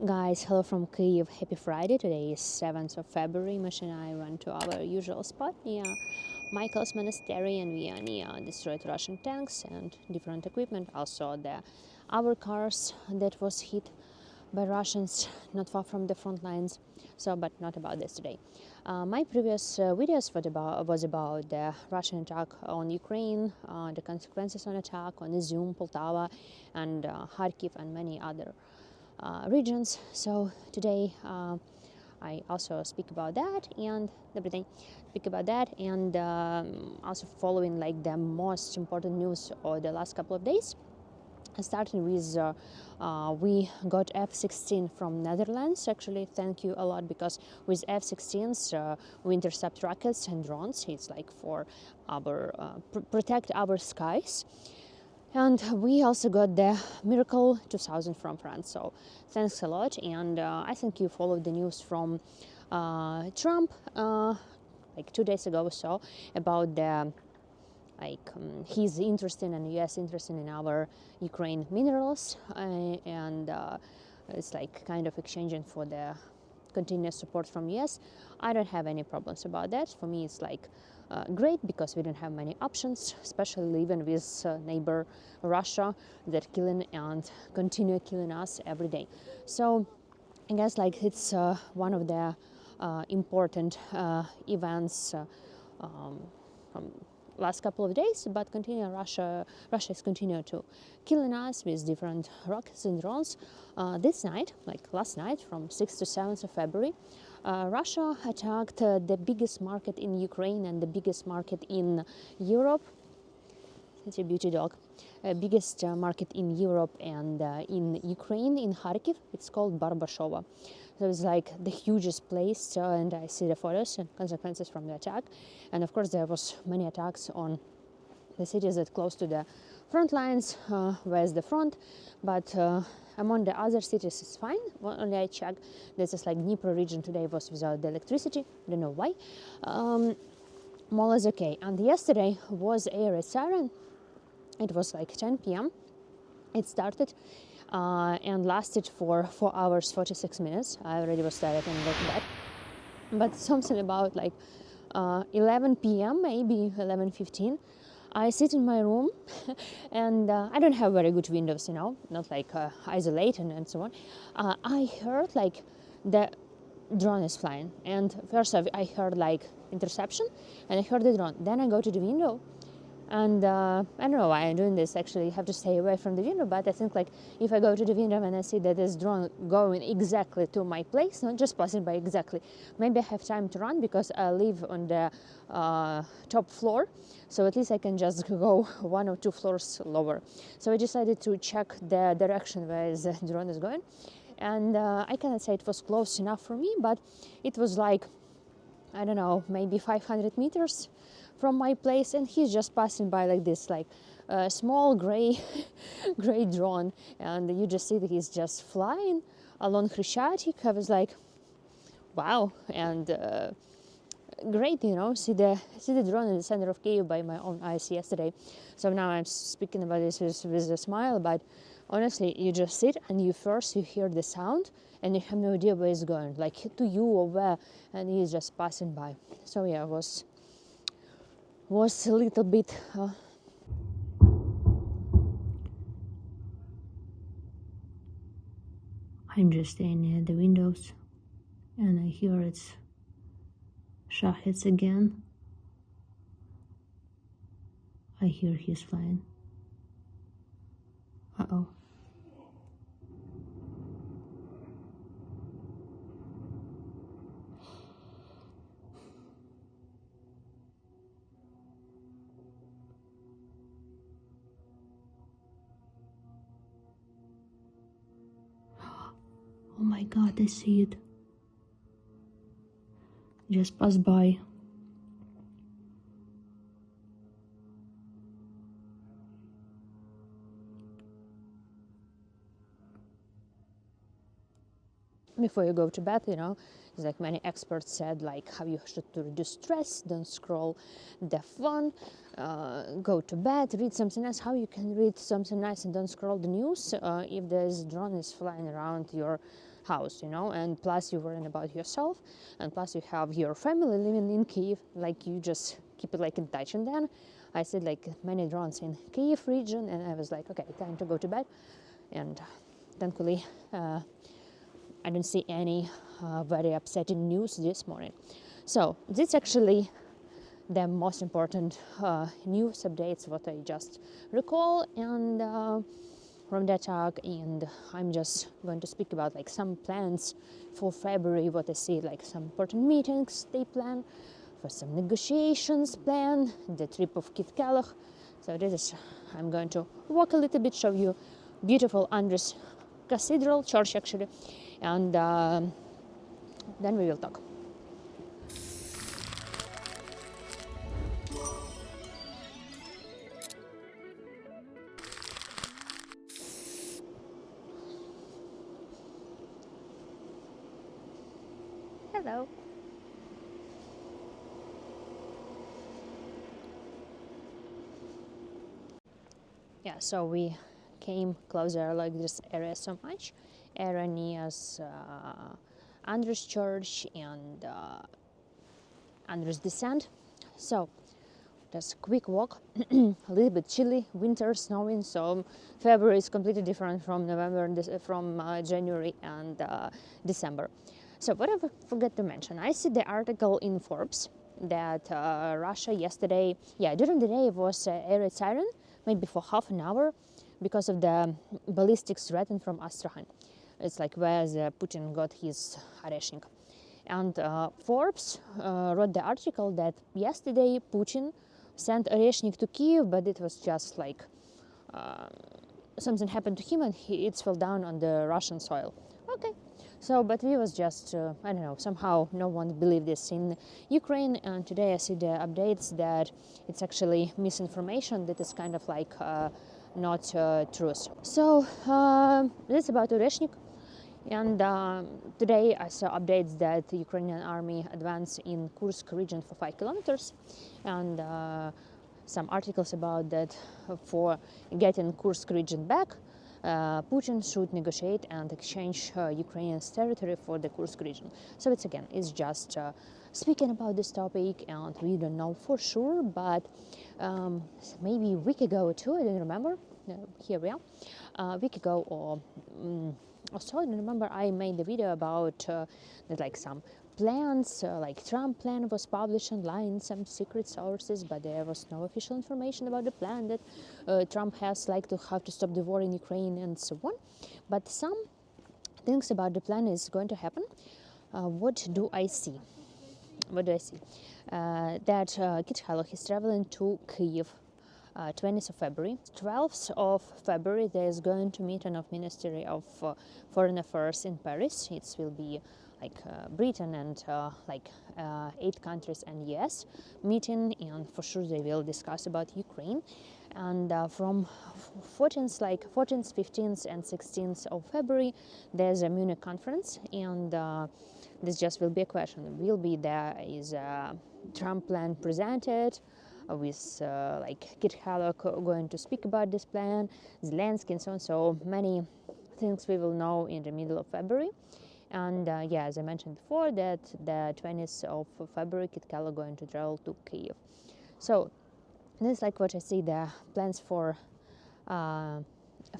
Guys, hello from Kyiv. Happy Friday. Today is 7th of February. Masha and I went to our usual spot near Michael's Monastery, and we destroyed Russian tanks and different equipment. Also our cars that was hit by Russians not far from the front lines. But not about this today. My previous videos was about the Russian attack on Ukraine, the consequences on attack on Izum, Poltava, and Kharkiv, and many other regions. So today I also speak about that and everything. Also following like the most important news of the last couple of days. Starting with we got F-16 from Netherlands. Actually, thank you a lot, because with F-16s we intercept rockets and drones. It's like for our protect our skies. And we also got the Miracle 2000 from France. So thanks a lot. And I think you followed the news from Trump like 2 days ago or so about the his interest in and U.S. interest in our Ukraine minerals, and it's like kind of exchanging for the continuous support from U.S. I don't have any problems about that. For me, it's like great, because we don't have many options, especially even with neighbor Russia that killing and continue killing us every day. So I guess like it's one of the important events from last couple of days, but Russia is continuing to killing us with different rockets and drones. This night, like last night, from 6th to 7th of February, Russia attacked the biggest market in Ukraine and the biggest market in Europe. It's a beauty dog. Biggest market in Europe and in Ukraine, in Kharkiv. It's called Barbashova. So it's like the hugest place, and I see the photos and consequences from the attack. And of course, there was many attacks on the cities that close to the front lines, where's the front. But among the other cities, it's fine. Well, only I checked. This is like Dnipro region today was without the electricity. Don't know why. Mall is okay. And yesterday was a raid siren. It was like 10 p.m. It started and lasted for 4 hours 46 minutes. I already was tired and went to bed. But something about like 11 p.m., maybe 11:15, I sit in my room and I don't have very good windows, not like isolated and so on. I heard like the drone is flying, and first I heard like interception, and I heard the drone. Then I go to the window, and I don't know why I'm doing this. Actually, you have to stay away from the window, but I think like if I go to the window and I see that this drone going exactly to my place, not just passing by exactly, maybe I have time to run, because I live on the top floor, so at least I can just go 1 or 2 floors lower. So I decided to check the direction where the drone is going, and I cannot say it was close enough for me, but it was like, I don't know, maybe 500 meters from my place, and he's just passing by like this, like a small gray drone, and you just see that he's just flying along Khreshchatyk. I was like, wow, and great, see the drone in the center of Kyiv by my own eyes yesterday. So now I'm speaking about this with a smile, but honestly, you just sit and you hear the sound, and you have no idea where it's going, like to you or where, and he's just passing by. So yeah, it was a little bit I'm just staying near the windows, and I hear it's Shahets again. I hear he's flying. Uh-oh. Oh my god, I see it. Just pass by. Before you go to bed, it's like many experts said, like how you should to reduce stress, don't scroll the phone, go to bed, read something nice. How you can read something nice and don't scroll the news if this drone is flying around your house, and plus you're worrying about yourself, and plus you have your family living in Kiev, like you just keep it like in touch. And then I said like many drones in Kiev region, and I was like, okay, time to go to bed. And thankfully I didn't see any very upsetting news this morning. So this actually the most important news updates what I just recall and from the attack, and I'm just going to speak about like some plans for February, what I see, like some important meetings they plan, for some negotiations plan, the trip of Kit Kellogg. So this is, I'm going to walk a little bit, show you beautiful Andres Cathedral Church actually, and then we will talk. Hello. Yeah, so we came closer like this area so much. Area near Andres Church and Andres Descent. So just a quick walk, a little bit chilly, winter, snowing, so February is completely different from November, from January and December. So what I forgot to mention, I see the article in Forbes that Russia yesterday, during the day it was air raid siren, maybe for half an hour, because of the ballistics threat from Astrakhan. It's like where Putin got his Oreshnik. And Forbes wrote the article that yesterday Putin sent Oreshnik to Kiev, but it was just like something happened to him and it fell down on the Russian soil. Okay, so but we was just I don't know, somehow no one believed this in Ukraine, and today I see the updates that it's actually misinformation, that is kind of like not truth. So this is about Oreshnik. And today I saw updates that the Ukrainian army advanced in Kursk region for 5 kilometers, and some articles about that for getting Kursk region back, Putin should negotiate and exchange Ukrainian's territory for the Kursk region. So it's just speaking about this topic, and we don't know for sure, but maybe a week ago or two, I don't remember, here we are, a week ago or also, I don't remember, I made a video about that, like some plans, like Trump plan was published online, some secret sources, but there was no official information about the plan that Trump has, like to have to stop the war in Ukraine and so on. But some things about the plan is going to happen. What do I see? That Kit Kellogg is traveling to Kyiv 20th of February. 12th of February, there is going to meeting of Ministry of Foreign Affairs in Paris. It will be like Britain and 8 countries and US meeting, and for sure they will discuss about Ukraine. And from 14th, 15th and 16th of February, there's a Munich conference, and this just will be a question. Will be there is a Trump plan presented, with Kit Kellogg going to speak about this plan, Zelensky and so on. So many things we will know in the middle of February. And as I mentioned before, that the 20th of February, Kit Kellogg going to travel to Kyiv. So this is like what I see the plans for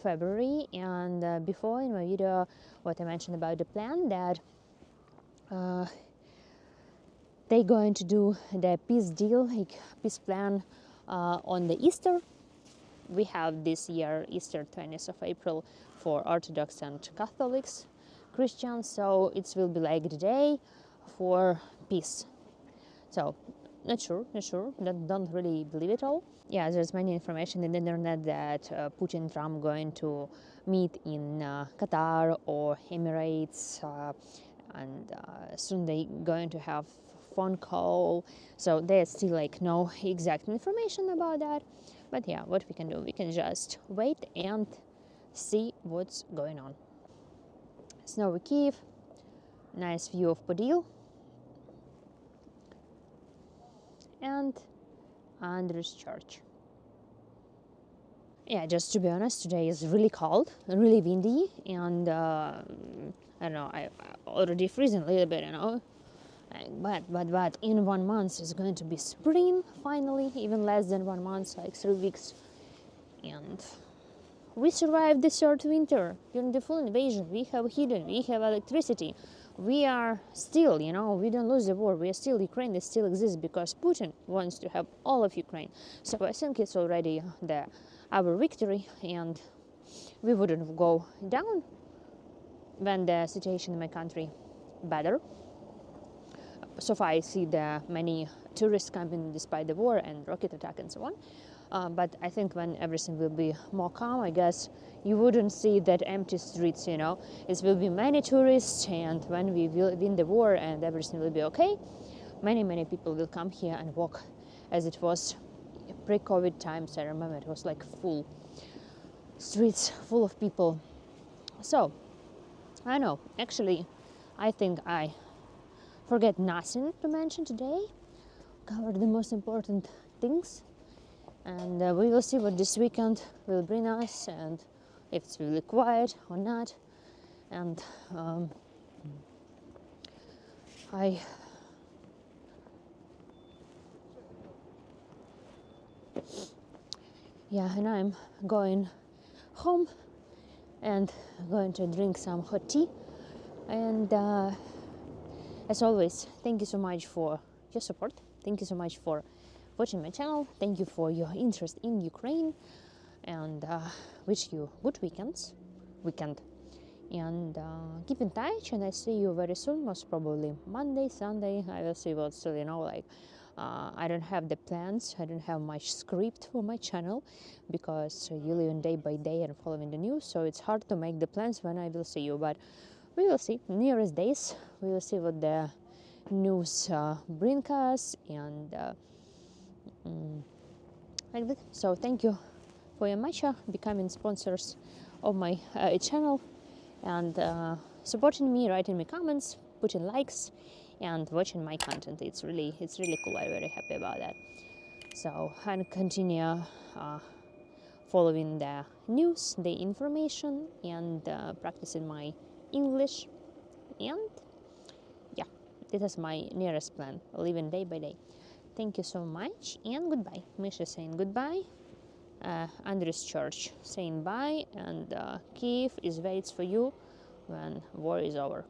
February. And before in my video, what I mentioned about the plan, that they're going to do the peace deal, like peace plan on the Easter. We have this year Easter 20th of April for Orthodox and Catholics, Christians, so it will be like the day for peace. So not sure, don't really believe it all. Yeah, there's many information in the internet that Putin and Trump going to meet in Qatar or Emirates, and soon they going to have phone call. So there's still like no exact information about that. But yeah, what we can do, we can just wait and see what's going on. Snowy Kyiv, nice view of Podil, and Andres Church. Yeah, just to be honest, today is really cold, really windy, and I don't know, I already freezing a little bit, you know. But in 1 month it's going to be spring finally, even less than 1 month, like 3 weeks, and we survived the third winter during the full invasion. We have heating, we have electricity. We are still, you know, we don't lose the war. We are still Ukraine. It still exists because Putin wants to have all of Ukraine. So I think it's already our victory, and we wouldn't go down when the situation in my country better. So far, I see the many tourists coming despite the war and rocket attack and so on. But I think when everything will be more calm, I guess you wouldn't see that empty streets, you know. It will be many tourists, and when we will win the war and everything will be okay, many people will come here and walk as it was pre-COVID times. I remember it was like full streets full of people. So, I know, actually, I think I forget nothing to mention today, covered the most important things, and we will see what this weekend will bring us, and if it's really quiet or not. And I and I'm going home and going to drink some hot tea. And as always, thank you so much for your support. Thank you so much for watching my channel. Thank you for your interest in Ukraine, and wish you good weekend. And keep in touch, and I see you very soon, most probably Monday, Sunday. I will see what's still, you know, like I don't have the plans, I don't have much script for my channel, because you live in day by day and following the news, so it's hard to make the plans when I will see you. But we will see nearest days. We will see what the news bring us, and like that. So thank you for your matcha, becoming sponsors of my channel, and supporting me, writing me comments, putting likes, and watching my content. It's really cool. I'm very happy about that. So I'll continue following the news, the information, and practicing my English. And yeah, this is my nearest plan, living day by day. Thank you so much, and goodbye. Misha saying goodbye. Andrew's church saying bye, and Kiev is waits for you when war is over.